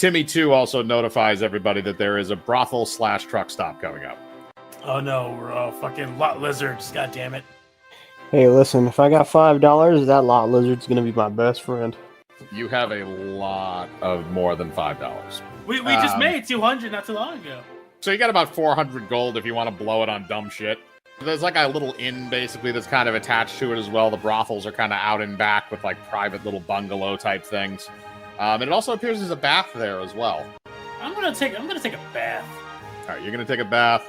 Timmy 2 also notifies everybody that there is a brothel / truck stop coming up. Oh no, we're all fucking lot lizards. God damn it. Hey, listen, if I got $5, that lot lizard's gonna be my best friend. You have a lot of more than $5. We just made 200 not too long ago. So you got about 400 gold if you want to blow it on dumb shit. There's like a little inn, basically, that's kind of attached to it as well. The brothels are kind of out and back with like private little bungalow type things. And it also appears there's a bath there as well. I'm gonna take a bath. All right, you're gonna take a bath.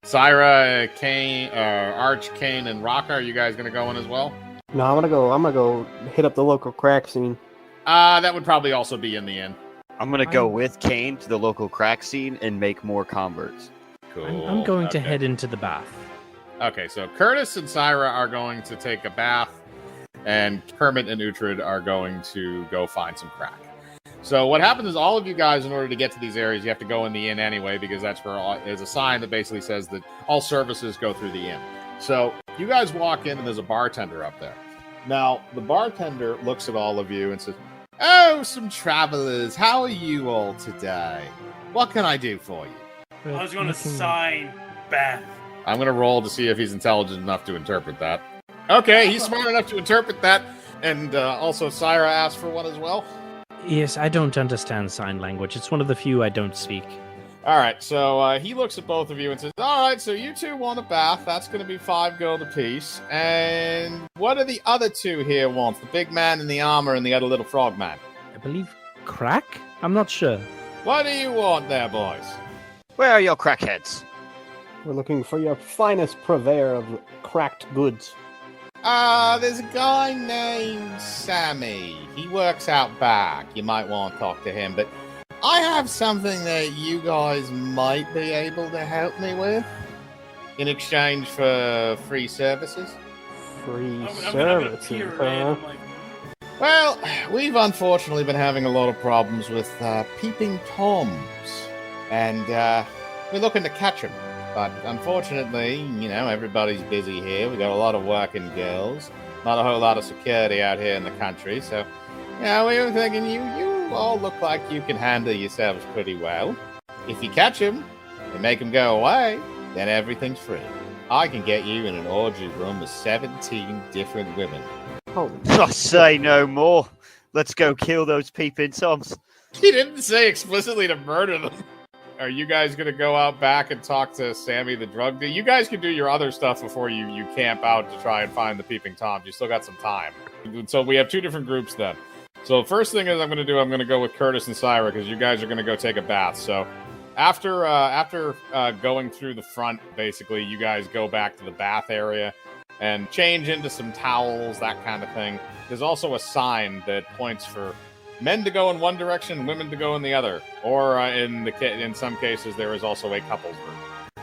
Syra, Kane, Arch, Kane, and Raka, are you guys gonna go in as well? No, I'm gonna go hit up the local crack scene. That would probably also be in the inn. I'm gonna go with Kane to the local crack scene and make more converts. Cool. I'm going to head into the bath. Okay, so Curtis and Syra are going to take a bath, and Kermit and Uhtred are going to go find some crack. So what happens is all of you guys, in order to get to these areas, you have to go in the inn anyway, because that's where there's a sign that basically says that all services go through the inn. So you guys walk in, and there's a bartender up there. Now, the bartender looks at all of you and says, "Oh, some travelers, how are you all today? What can I do for you?" I was going to sign bath. I'm going to roll to see if he's intelligent enough to interpret that. Okay, he's smart enough to interpret that. And also, Syra asked for one as well. Yes, I don't understand sign language. It's one of the few I don't speak. All right, so he looks at both of you and says, "All right, so you two want a bath. That's going to be 5 gold apiece. And what do the other two here want? The big man in the armor and the other little frog man." I believe crack? I'm not sure. What do you want there, boys? Where are your crackheads? We're looking for your finest purveyor of cracked goods. There's a guy named Sammy. He works out back. You might want to talk to him, but I have something that you guys might be able to help me with in exchange for free services. Free I'm gonna services, peer huh? in, I'm like, Well, we've unfortunately been having a lot of problems with Peeping Toms, and we're looking to catch them. But unfortunately, you know, everybody's busy here. We got a lot of working girls, not a whole lot of security out here in the country. So, yeah, we were thinking you all look like you can handle yourselves pretty well. If you catch them and make them go away, then everything's free. I can get you in an orgy room with 17 different women. Holy I say no more. Let's go kill those peeping toms. He didn't say explicitly to murder them. Are you guys going to go out back and talk to Sammy the drug dealer? You guys can do your other stuff before you camp out to try and find the Peeping Toms. You still got some time. So we have 2 different groups then. So the first thing is I'm going to go with Curtis and Syra because you guys are going to go take a bath. So after going through the front, basically, you guys go back to the bath area and change into some towels, that kind of thing. There's also a sign that points for men to go in one direction, women to go in the other. Or in some cases, there is also a couples room.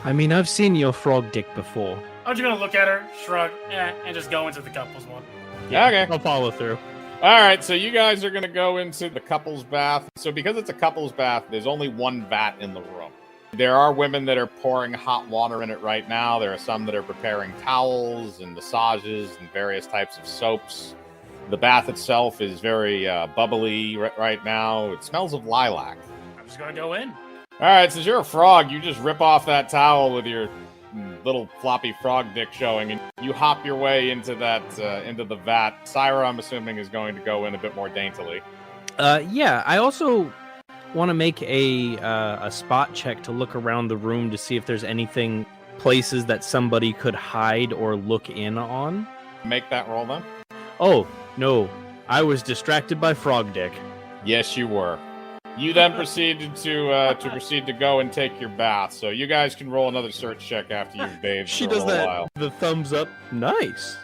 I mean, I've seen your frog dick before. I'm just gonna look at her, shrug, and just go into the couples one. Yeah, Okay. I'll follow through. All right, so you guys are going to go into the couples bath. So because it's a couples bath, there's only one vat in the room. There are women that are pouring hot water in it right now. There are some that are preparing towels and massages and various types of soaps. The bath itself is very bubbly right now. It smells of lilac. I'm just gonna go in. All right, since you're a frog, you just rip off that towel with your little floppy frog dick showing, and you hop your way into into the vat. Syra, I'm assuming, is going to go in a bit more daintily. Yeah, I also want to make a spot check to look around the room to see if there's anything, places that somebody could hide or look in on. Make that roll then. Oh, no. I was distracted by frog dick. Yes, you were. You then proceeded to go and take your bath. So you guys can roll another search check after you've bathed She for a does little that. while. The thumbs up. Nice.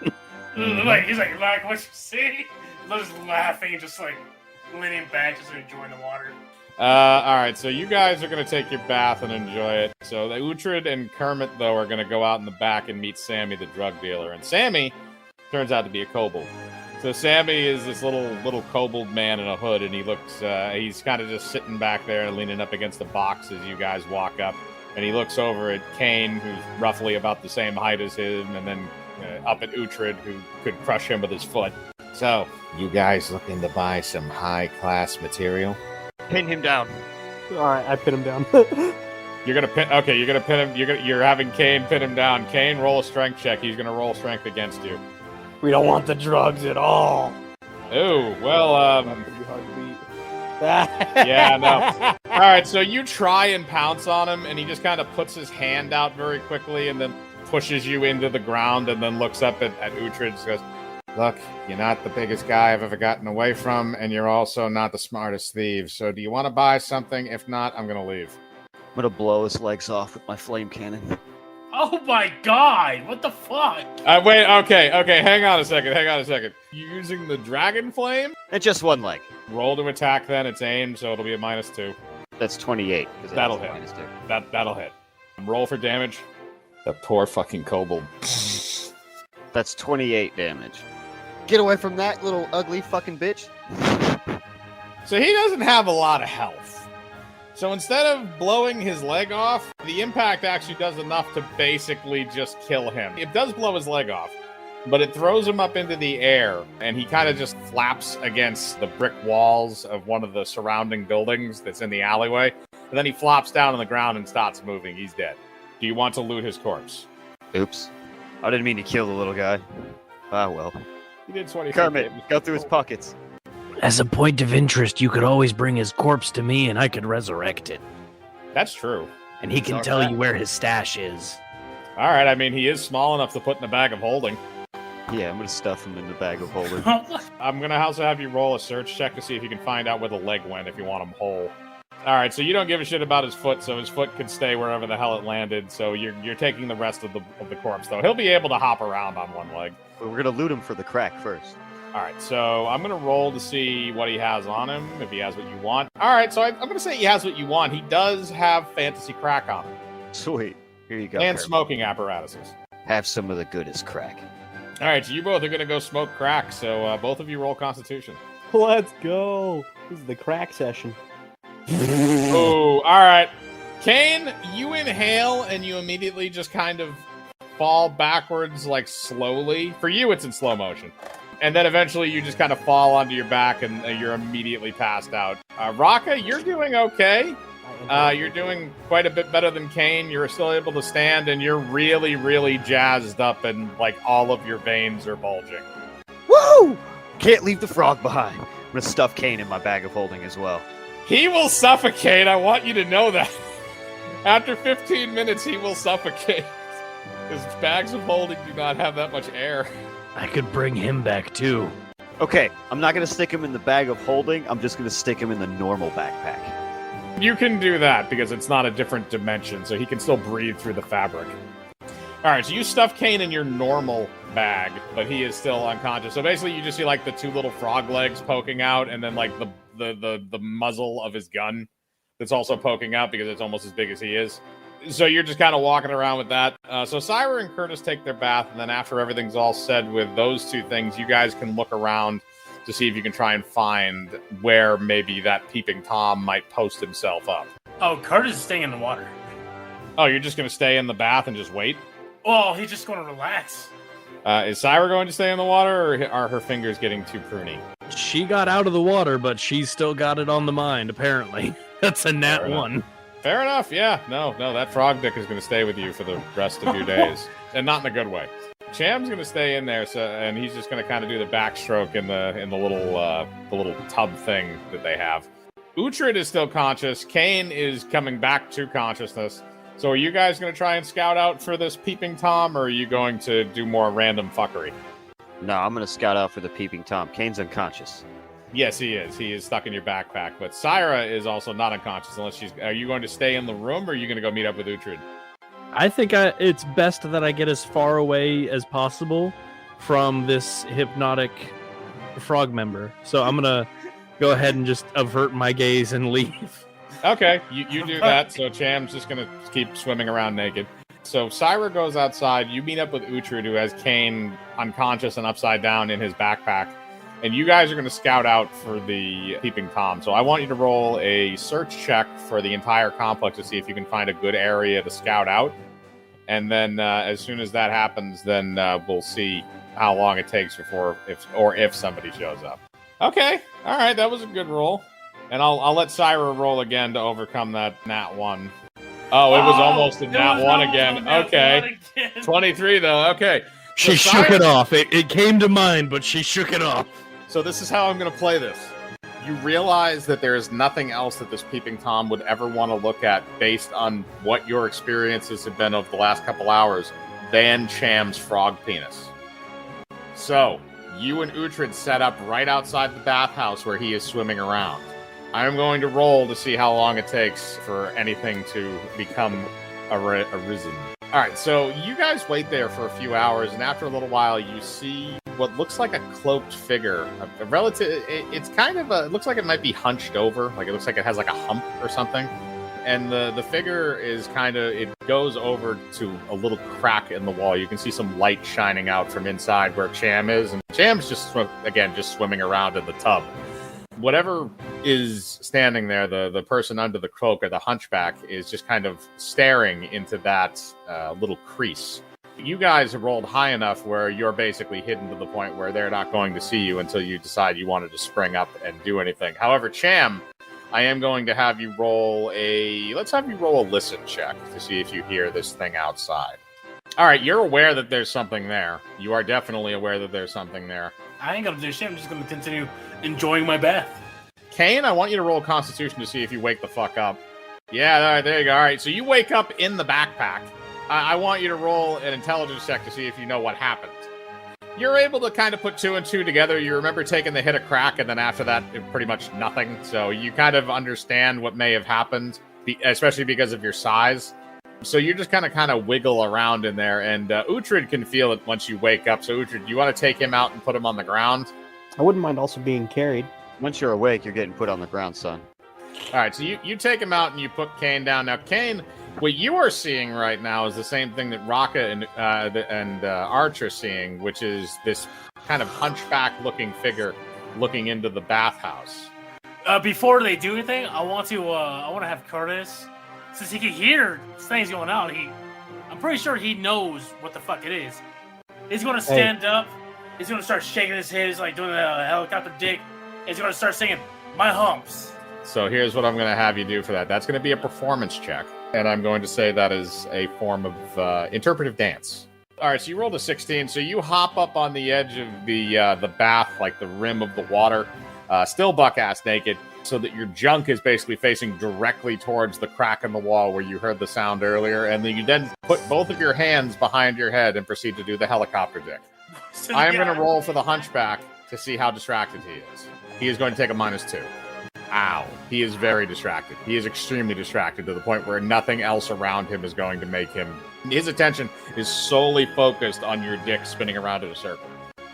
He's like, what you see? Just laughing, just like leaning back, just enjoying the water. All right, so you guys are going to take your bath and enjoy it. So the Uhtred and Kermit, though, are going to go out in the back and meet Sammy, the drug dealer. And Sammy turns out to be a kobold. So Sammy is this little kobold man in a hood, and he looks, he's kind of just sitting back there leaning up against a box as you guys walk up. And he looks over at Kane, who's roughly about the same height as him, and then up at Uhtred, who could crush him with his foot. So, you guys looking to buy some high-class material? Pin him down. All right, I pin him down. You're gonna pin. Okay, you're gonna pin him. You're having Kane pin him down. Kane, roll a strength check. He's gonna roll strength against you. We don't want the drugs at all. Oh well. That's gonna be hard to beat. Yeah, no. All right, so you try and pounce on him, and he just kind of puts his hand out very quickly, and then pushes you into the ground, and then looks up at Uhtred and goes, "Look, you're not the biggest guy I've ever gotten away from, and you're also not the smartest thief. So do you want to buy something? If not, I'm gonna leave." I'm gonna blow his legs off with my flame cannon. Oh my god! What the fuck? Wait, okay, hang on a second. You using the dragon flame? And just one leg. Roll to attack then, it's aimed, so it'll be a -2. That's 28. That'll hit. That'll hit. Roll for damage. That poor fucking kobold. That's 28 damage. Get away from that little ugly fucking bitch. So he doesn't have a lot of health. So instead of blowing his leg off, the impact actually does enough to basically just kill him. It does blow his leg off, but it throws him up into the air, and he kind of just flaps against the brick walls of one of the surrounding buildings that's in the alleyway. And then he flops down on the ground and starts moving. He's dead. Do you want to loot his corpse? Oops. I didn't mean to kill the little guy. Ah, well. He did 20. Kermit, go through his pockets. As a point of interest, you could always bring his corpse to me and I could resurrect it. That's true. And he can tell you where his stash is. All right, I mean, he is small enough to put in a bag of holding. Yeah, I'm gonna stuff him in the bag of holding. I'm going to also have you roll a search check to see if you can find out where the leg went if you want him whole. All right, so you don't give a shit about his foot, so his foot can stay wherever the hell it landed. So you're taking the rest of the corpse, though. He'll be able to hop around on one leg. But we're gonna loot him for the crack first. All right, so I'm going to roll to see what he has on him, if he has what you want. All right, so I'm going to say he has what you want. He does have fantasy crack on him. Sweet. Here you go. And Kermit. smoking apparatuses. Have some of the goodest crack. All right, so you both are going to go smoke crack, so both of you roll Constitution. Let's go. This is the crack session. Oh, all right. Kane, you inhale and you immediately just kind of fall backwards, like slowly. For you, it's in slow motion. And then eventually you just kind of fall onto your back and you're immediately passed out. Raka, you're doing okay. You're doing quite a bit better than Kane. You're still able to stand and you're really, really jazzed up and like all of your veins are bulging. Woo! Can't leave the frog behind. I'm gonna stuff Kane in my bag of holding as well. He will suffocate. I want you to know that. After 15 minutes, he will suffocate. His bags of holding do not have that much air. I could bring him back too. Okay, I'm not gonna stick him in the bag of holding. I'm just gonna stick him in the normal backpack. You can do that because it's not a different dimension, so he can still breathe through the fabric. All right, so you stuff Kane in your normal bag, but he is still unconscious. So basically, you just see like the two little frog legs poking out, and then like the muzzle of his gun that's also poking out because it's almost as big as he is. So you're just kind of walking around with that. So Syra and Curtis take their bath, and then after everything's all said with those two things, you guys can look around to see if you can try and find where maybe that Peeping Tom might post himself up. Oh, Curtis is staying in the water. Oh, you're just going to stay in the bath and just wait? Oh, he's just going to relax. Is Syra going to stay in the water, or are her fingers getting too pruny? She got out of the water, but she's still got it on the mind, apparently. That's a nat 1. Fair enough, yeah. No, that frog dick is going to stay with you for the rest of your days. And not in a good way. Cham's going to stay in there, and he's just going to kind of do the backstroke in the little tub thing that they have. Uhtred is still conscious. Kane is coming back to consciousness. So are you guys going to try and scout out for this Peeping Tom, or are you going to do more random fuckery? No, I'm gonna scout out for the Peeping Tom. Kane's unconscious. Yes, he is. He is stuck in your backpack. But Syra is also not unconscious unless she's... Are you going to stay in the room, or are you going to go meet up with Uhtred? I think it's best that I get as far away as possible from this hypnotic frog member. So I'm going to go ahead and just avert my gaze and leave. Okay, you do that. So Cham's just going to keep swimming around naked. So Syra goes outside. You meet up with Uhtred, who has Kane unconscious and upside down in his backpack. And you guys are going to scout out for the Peeping Tom. So I want you to roll a search check for the entire complex to see if you can find a good area to scout out. And then as soon as that happens, then we'll see how long it takes before if somebody shows up. Okay. All right. That was a good roll. And I'll let Syra roll again to overcome that nat 1. Oh, it was almost a nat 1 again. Okay. 23, though. Okay. So She shook it off. It came to mind, but she shook it off. So this is how I'm going to play this. You realize that there is nothing else that this Peeping Tom would ever want to look at based on what your experiences have been over the last couple hours than Cham's frog penis. So, you and Uhtred set up right outside the bathhouse where he is swimming around. I'm going to roll to see how long it takes for anything to become arisen. Alright, so you guys wait there for a few hours, and after a little while you see what looks like a cloaked figure. A relative, it's kind of it looks like it might be hunched over, like it looks like it has like a hump or something. And the figure is it goes over to a little crack in the wall. You can see some light shining out from inside where Cham is, and Cham's just swimming around in the tub. Whatever is standing there, the person under the cloak or the hunchback is just kind of staring into that little crease. You guys have rolled high enough where you're basically hidden to the point where they're not going to see you until you decide you wanted to spring up and do anything. However, Cham, I am going to have you roll let's have you roll a listen check to see if you hear this thing outside. All right, you're aware that there's something there. You are definitely aware that there's something there. I ain't gonna do shit. I'm just gonna continue enjoying my bath. Kane, I want you to roll Constitution to see if you wake the fuck up. Yeah, all right, there you go. All right, so you wake up in the backpack. I want you to roll an intelligence check to see if you know what happened. You're able to kind of put 2 and 2 together. You remember taking the hit of crack, and then after that, pretty much nothing. So you kind of understand what may have happened, especially because of your size. So you just kind of wiggle around in there, and Uhtred can feel it once you wake up. So Uhtred, you want to take him out and put him on the ground? I wouldn't mind also being carried. Once you're awake, you're getting put on the ground, son. All right, so you take him out and you put Kane down. Now, Kane, what you are seeing right now is the same thing that Raka and Arch are seeing, which is this kind of hunchback-looking figure looking into the bathhouse. Before they do anything, I want to have Curtis, since he can hear things going on. I'm pretty sure he knows what the fuck it is. He's going to stand up. He's going to start shaking his head. He's like doing the helicopter dick. He's going to start singing, "My humps." So here's what I'm going to have you do for that. That's going to be a performance check. And I'm going to say that is a form of interpretive dance. All right, so you rolled a 16. So you hop up on the edge of the bath, like the rim of the water, still buck-ass naked, so that your junk is basically facing directly towards the crack in the wall where you heard the sound earlier. And then you put both of your hands behind your head and proceed to do the helicopter dick. I am going to roll for the hunchback to see how distracted he is. He is going to take a -2. Ow. He is very distracted. He is extremely distracted to the point where nothing else around him is going to make him... His attention is solely focused on your dick spinning around in a circle.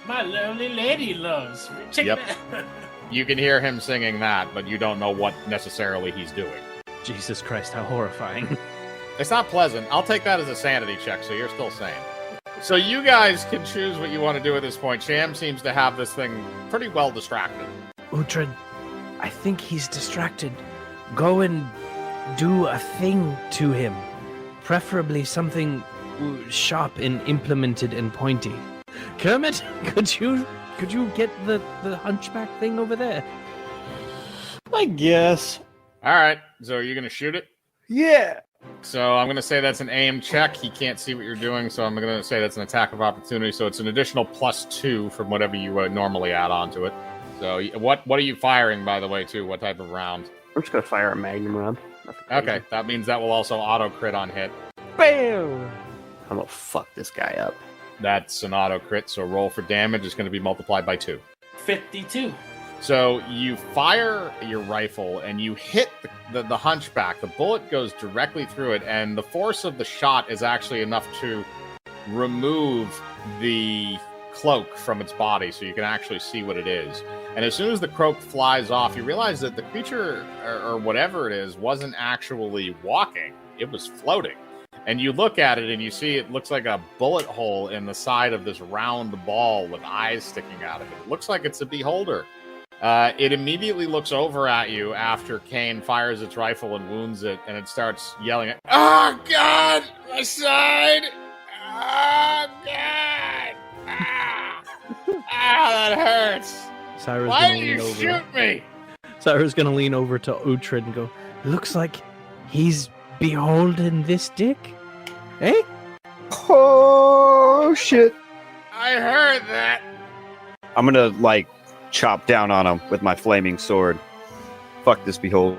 My lovely lady loves. Check that. You can hear him singing that, but you don't know what necessarily he's doing. Jesus Christ, how horrifying. It's not pleasant. I'll take that as a sanity check, so you're still sane. So you guys can choose what you want to do at this point. Cham seems to have this thing pretty well distracted. Uhtred, I think he's distracted. Go and do a thing to him. Preferably something sharp and implemented and pointy. Kermit, could you get the hunchback thing over there? I guess. All right, so are you going to shoot it? Yeah. So I'm going to say that's an aim check. He can't see what you're doing, so I'm going to say that's an attack of opportunity. So it's an additional +2 from whatever you normally add on to it. So what are you firing, by the way, too? What type of round? I'm just going to fire a magnum round. Okay, that means that will also auto-crit on hit. Bam! I'm going to fuck this guy up. That's an auto-crit, so roll for damage is going to be multiplied by 2. 52. So you fire your rifle and you hit the hunchback. The bullet goes directly through it, and the force of the shot is actually enough to remove the cloak from its body so you can actually see what it is. And as soon as the cloak flies off, you realize that the creature, or whatever it is, wasn't actually walking. It was floating. And you look at it and you see it looks like a bullet hole in the side of this round ball with eyes sticking out of it. It looks like it's a beholder. It immediately looks over at you after Kane fires its rifle and wounds it, and it starts yelling at, "Oh, God! My side! Oh, God! Ah! Ah, that hurts! Cyrus Why did you shoot me?" Syra's gonna lean over to Uhtred and go, looks like he's beholden this dick? Eh? Oh shit! I heard that. I'm gonna, like, chop down on him with my flaming sword. Fuck this behold.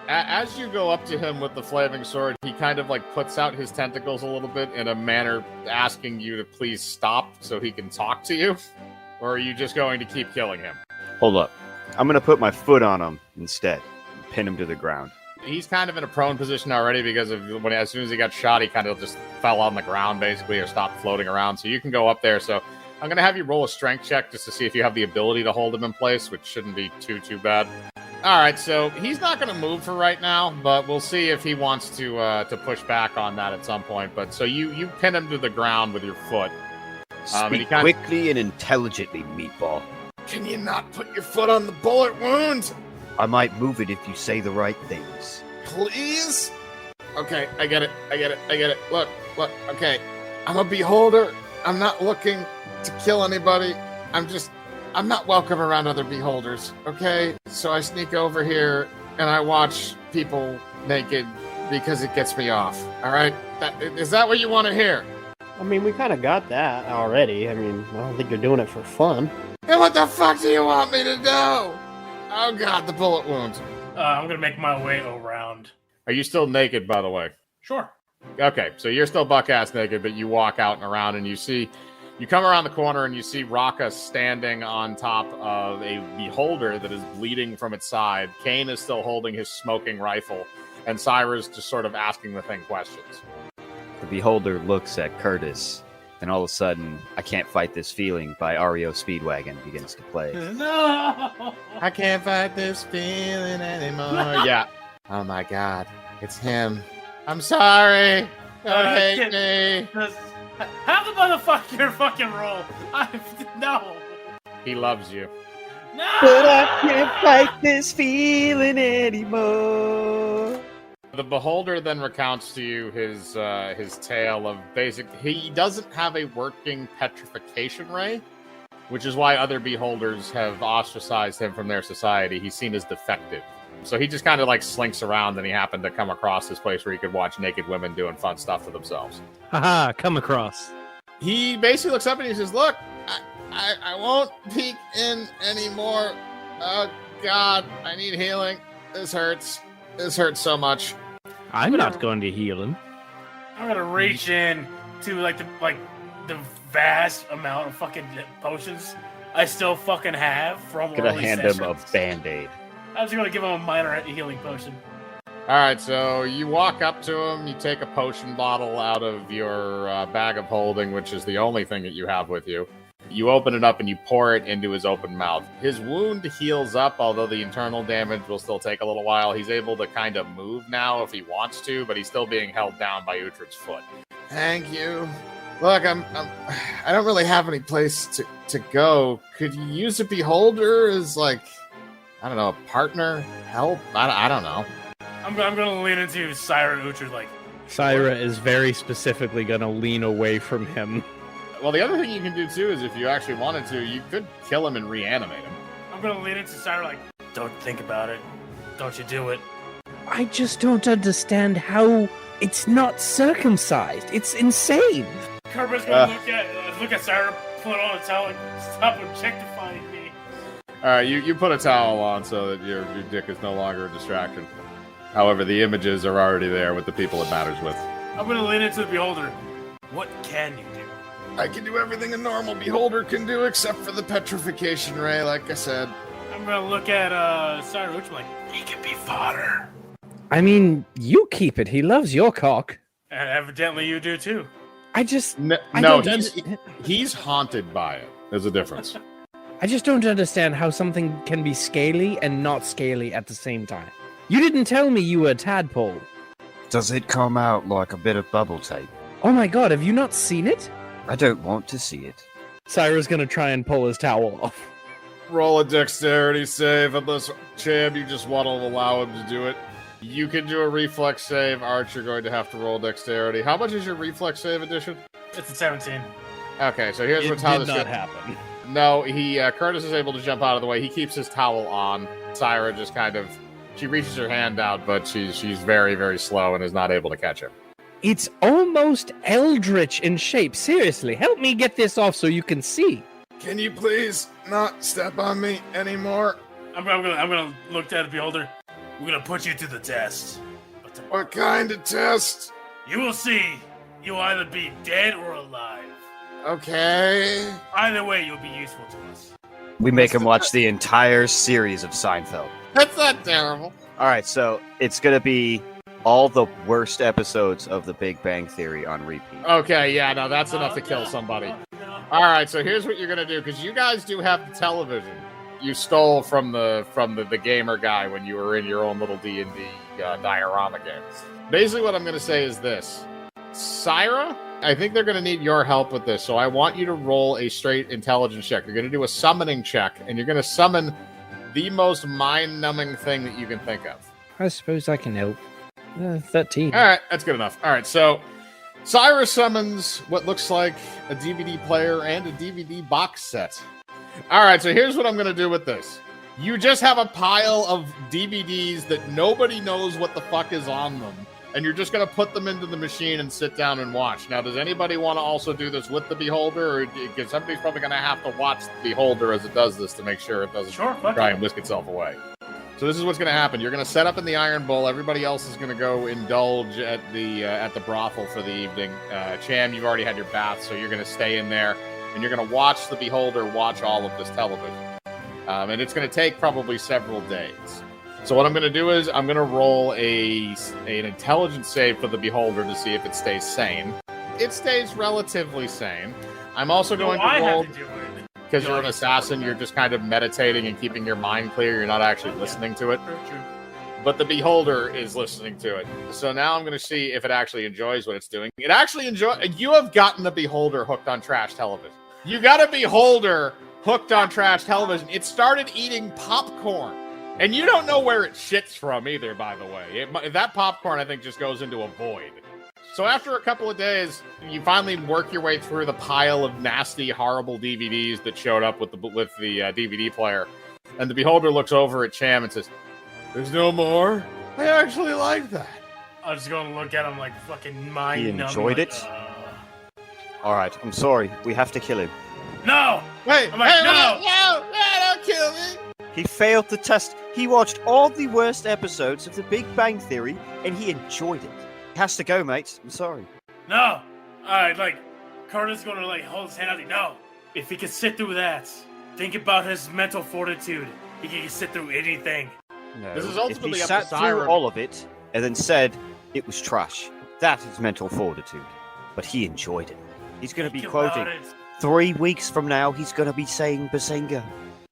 As you go up to him with the flaming sword, he kind of like puts out his tentacles a little bit in a manner asking you to please stop so he can talk to you. Or are you just going to keep killing him? Hold up. I'm gonna put my foot on him instead. And pin him to the ground. He's kind of in a prone position already because of as soon as he got shot, he kind of just fell on the ground basically or stopped floating around. So you can go up there. So I'm going to have you roll a strength check just to see if you have the ability to hold him in place, which shouldn't be too bad. All right, so he's not going to move for right now, but we'll see if he wants to push back on that at some point. But so you pin him to the ground with your foot. Speak quickly and intelligently, meatball. Can you not put your foot on the bullet wound? I might move it if you say the right things. Please? Okay, I get it. Look, okay. I'm a beholder. I'm not looking to kill anybody. I'm not welcome around other beholders, okay? So I sneak over here and I watch people naked because it gets me off, all right? Is that what you want to hear? I mean, we kind of got that already. I mean, I don't think you're doing it for fun. And what the fuck do you want me to do? Oh god, the bullet wound. I'm gonna make my way around. Are you still naked, by the way? Sure. Okay, so you're still buck-ass naked, but you walk out and around and you come around the corner and you see Raka standing on top of a beholder that is bleeding from its side. Kane is still holding his smoking rifle, and Syra's just sort of asking the thing questions. The beholder looks at Curtis, and all of a sudden, I Can't Fight This Feeling by REO Speedwagon begins to play. No. I can't fight this feeling anymore. Yeah. Oh my god, it's him. I'm sorry. Don't hate me. Have the motherfucker fucking roll. No. He loves you. No. But I can't fight this feeling anymore. The beholder then recounts to you his tale of he doesn't have a working petrification ray, which is why other beholders have ostracized him from their society. He's seen as defective. So he just kind of like slinks around, and he happened to come across this place where he could watch naked women doing fun stuff to themselves. Haha, come across. He basically looks up and he says, look, I won't peek in anymore. Oh god, I need healing. This hurts. This hurts so much. I'm not going to heal him. I'm gonna reach in to the vast amount of fucking potions I still fucking have from Gonna early hand sessions. him a band-aid. I was gonna give him a minor healing potion. All right, so you walk up to him, you take a potion bottle out of your bag of holding, which is the only thing that you have with you. You open it up and you pour it into his open mouth. His wound heals up, although the internal damage will still take a little while. He's able to kind of move now if he wants to, but he's still being held down by Uhtred's foot. Thank you. Look, I don't really have any place to go. Could you use a beholder as like, I don't know, a partner? Help? I don't know. I'm gonna lean into Syra Uhtred like. Syra is very specifically going to lean away from him. Well, the other thing you can do, too, is if you actually wanted to, you could kill him and reanimate him. I'm gonna lean into Syra like, don't think about it. Don't you do it. I just don't understand how it's not circumcised. It's insane. Kerber's gonna look at Syra, put on a towel, and stop objectifying me. All right, you put a towel on so that your dick is no longer a distraction. However, the images are already there with the people it matters with. I'm gonna lean into the beholder. What can you do? I can do everything a normal beholder can do except for the petrification ray, like I said. I'm gonna look at Syra Uhtred like, he can be fodder. I mean, you keep it. He loves your cock. And evidently you do too. I just... No, I don't he's haunted by it. There's a difference. I just don't understand how something can be scaly and not scaly at the same time. You didn't tell me you were a tadpole. Does it come out like a bit of bubble tape? Oh my god, have you not seen it? I don't want to see it. Syra's gonna try and pull his towel off. Roll a dexterity save, unless, Cham, you just want to allow him to do it. You can do a reflex save. Arch, you're going to have to roll dexterity. How much is your reflex save edition? It's a 17. Okay, so here's It what's how did this not goes. happen. No, Curtis is able to jump out of the way. He keeps his towel on. Syra just kind of, she reaches her hand out, but she's very, very slow and is not able to catch it. It's almost eldritch in shape. Seriously, help me get this off so you can see. Can you please not step on me anymore? I'm gonna look at the beholder. We're gonna put you to the test. What kind of test? You will see. You'll either be dead or alive. Okay. Either way, you'll be useful to us. We make him watch the entire series of Seinfeld. That's not terrible. All right, so it's going to be all the worst episodes of The Big Bang Theory on repeat. Okay, yeah, no, that's enough to kill somebody. No. All right, so here's what you're gonna do, because you guys do have the television. You stole from the gamer guy when you were in your own little D&D diorama game. Basically, what I'm gonna say is this: Syra, I think they're gonna need your help with this. So I want you to roll a straight intelligence check. You're gonna do a summoning check, and you're gonna summon the most mind-numbing thing that you can think of. I suppose I can help. 13. All right, that's good enough. All right, so Syra summons what looks like a DVD player and a DVD box set. All right, so here's what I'm going to do with this. You just have a pile of DVDs that nobody knows what the fuck is on them, and you're just going to put them into the machine and sit down and watch. Now, does anybody want to also do this with the Beholder, or because somebody's probably going to have to watch the Beholder as it does this to make sure it doesn't try and whisk itself away? So this is what's going to happen. You're going to set up in the Iron Bowl. Everybody else is going to go indulge at the brothel for the evening. Cham, you've already had your bath, so you're going to stay in there, and you're going to watch the Beholder watch all of this television. And it's going to take probably several days. So what I'm going to do is I'm going to roll an intelligence save for the Beholder to see if it stays sane. It stays relatively sane. I'm also going to roll... have to do it. Because you're an assassin, you're just kind of meditating and keeping your mind clear. You're not actually listening to it. But the Beholder is listening to it. So now I'm going to see if it actually enjoys what it's doing. It actually enjoys... You have gotten the Beholder hooked on trash television. You got a Beholder hooked on trash television. It started eating popcorn. And you don't know where it shits from either, by the way. That popcorn, I think, just goes into a void. So after a couple of days, you finally work your way through the pile of nasty, horrible DVDs that showed up with the DVD player. And the Beholder looks over at Cham and says, "There's no more? I actually like that." I was just going to look at him like fucking mind He numbing, enjoyed like, it? All right, I'm sorry. We have to kill him. No! Wait, I'm like, no! Don't kill me! He failed the test. He watched all the worst episodes of The Big Bang Theory, and he enjoyed it. He has to go, mate. I'm sorry. No! Alright, like, Curtis is going to, like, hold his hand out. No! If he can sit through that, think about his mental fortitude. He can sit through anything. No. This is ultimately if he up to sat through Siren. all of it and then said it was trash, that is mental fortitude. But he enjoyed it. He's going to be Think quoting. about it. 3 weeks from now, he's going to be saying Bazinga.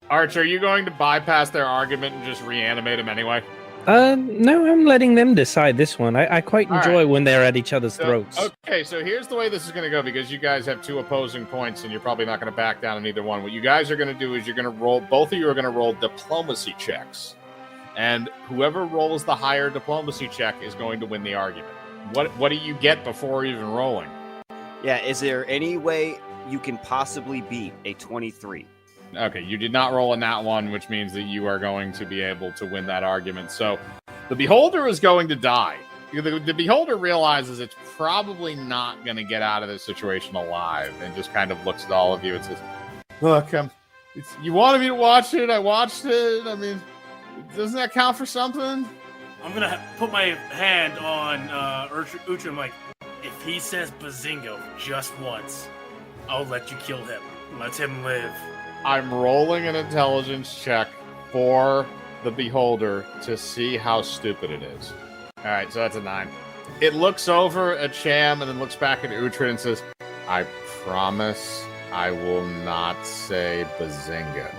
Arch, are you going to bypass their argument and just reanimate him anyway? No, I'm letting them decide this one. I quite All enjoy right. when they're at each other's So, throats. okay, so here's the way this is going to go, because you guys have two opposing points, and you're probably not going to back down on either one. What you guys are going to do is you're going to roll, both of you are going to roll diplomacy checks. And whoever rolls the higher diplomacy check is going to win the argument. What do you get before even rolling? Yeah, is there any way you can possibly beat a 23? Okay, you did not roll in that one, which means that you are going to be able to win that argument. So the Beholder is going to die. The Beholder realizes it's probably not going to get out of this situation alive, and just kind of looks at all of you and says, "Look, you wanted me to watch it. I watched it. I mean, doesn't that count for something?" I'm going to put my hand on Uhtred. I'm like, if he says Bazingo just once, I'll let you kill him. Let him live. I'm rolling an intelligence check for the Beholder to see how stupid it is. All right, so that's a 9. It looks over at Cham and then looks back at Uhtred and says, "I promise I will not say Bazinga."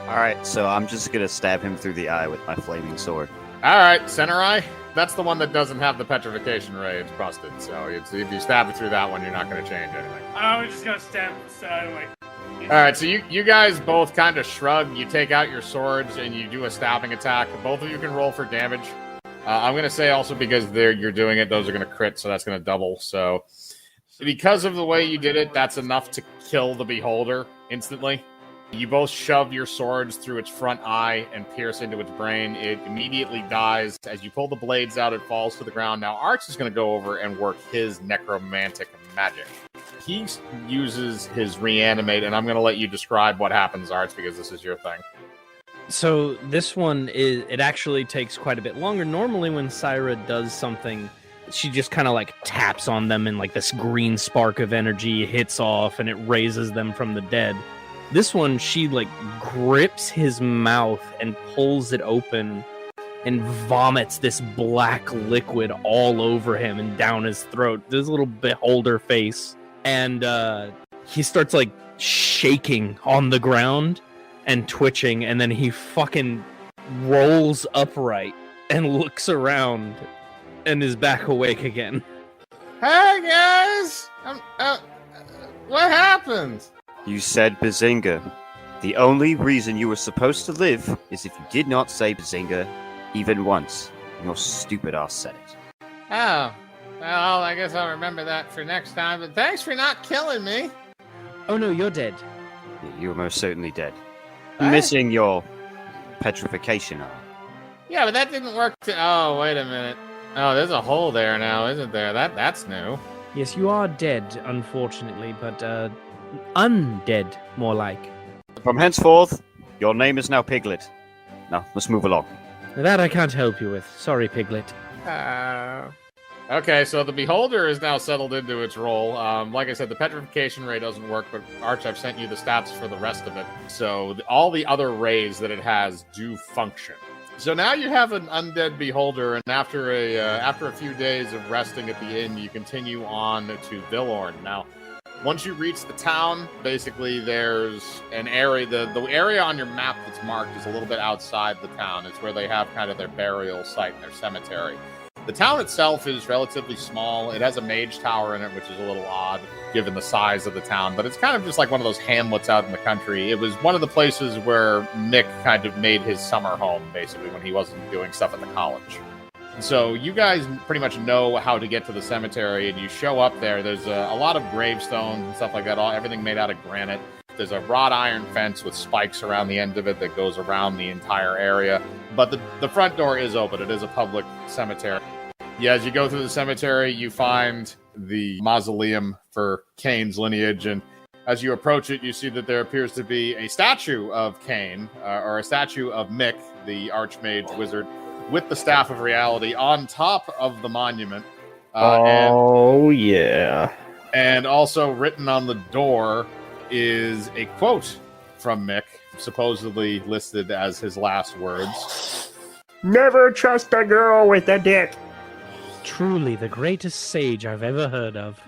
All right, so I'm just going to stab him through the eye with my flaming sword. All right, center eye. That's the one that doesn't have the petrification ray. It's busted. So if you stab it through that one, you're not going to change anything. I'm just going to stab him. Like, All right, so you guys both kind of shrug. You take out your swords and you do a stabbing attack. Both of you can roll for damage. I'm going to say also because you're doing it, those are going to crit, so that's going to double. So because of the way you did it, that's enough to kill the Beholder instantly. You both shove your swords through its front eye and pierce into its brain. It immediately dies. As you pull the blades out, it falls to the ground. Now, Arch is going to go over and work his necromantic magic. He uses his reanimate, and I'm going to let you describe what happens, Arch, because this is your thing. So this one it actually takes quite a bit longer. Normally when Syra does something, she just kind of like taps on them and like this green spark of energy hits off and it raises them from the dead. This one, she like grips his mouth and pulls it open and vomits this black liquid all over him and down his throat, this little beholder face. And he starts like shaking on the ground and twitching, and then he fucking rolls upright and looks around and is back awake again. Hey guys! What happened? You said Bazinga. The only reason you were supposed to live is if you did not say Bazinga even once. Your stupid ass said it. Oh, well, I guess I'll remember that for next time, but thanks for not killing me. Oh no, you're dead. You were most certainly dead. What? Missing your petrification arm. Yeah, but that didn't work. Oh, wait a minute. Oh, there's a hole there now, isn't there? That's new. Yes, you are dead, unfortunately, but undead, more like. From henceforth, your name is now Piglet. Now, let's move along. That I can't help you with. Sorry, Piglet. Okay, so the Beholder is now settled into its role. Like I said, the petrification ray doesn't work, but Arch, I've sent you the stats for the rest of it. So all the other rays that it has do function. So now you have an undead Beholder, and after a few days of resting at the inn, you continue on to Villorn. Now, once you reach the town, basically there's an area, the area on your map that's marked is a little bit outside the town. It's where they have kind of their burial site and their cemetery. The town itself is relatively small. It has a mage tower in it, which is a little odd given the size of the town, but it's kind of just like one of those hamlets out in the country. It was one of the places where Mick kind of made his summer home, basically, when he wasn't doing stuff at the college. So you guys pretty much know how to get to the cemetery, and you show up there. There's a lot of gravestones and stuff like that, everything made out of granite. There's a wrought iron fence with spikes around the end of it that goes around the entire area. But the front door is open. It is a public cemetery. Yeah, as you go through the cemetery, you find the mausoleum for Cain's lineage, and as you approach it, you see that there appears to be a statue of Cain, or a statue of Mick, the Archmage Wizard, with the Staff of Reality on top of the monument. Yeah. And also written on the door is a quote from Mick, supposedly listed as his last words. Never trust a girl with a dick. Truly the greatest sage I've ever heard of.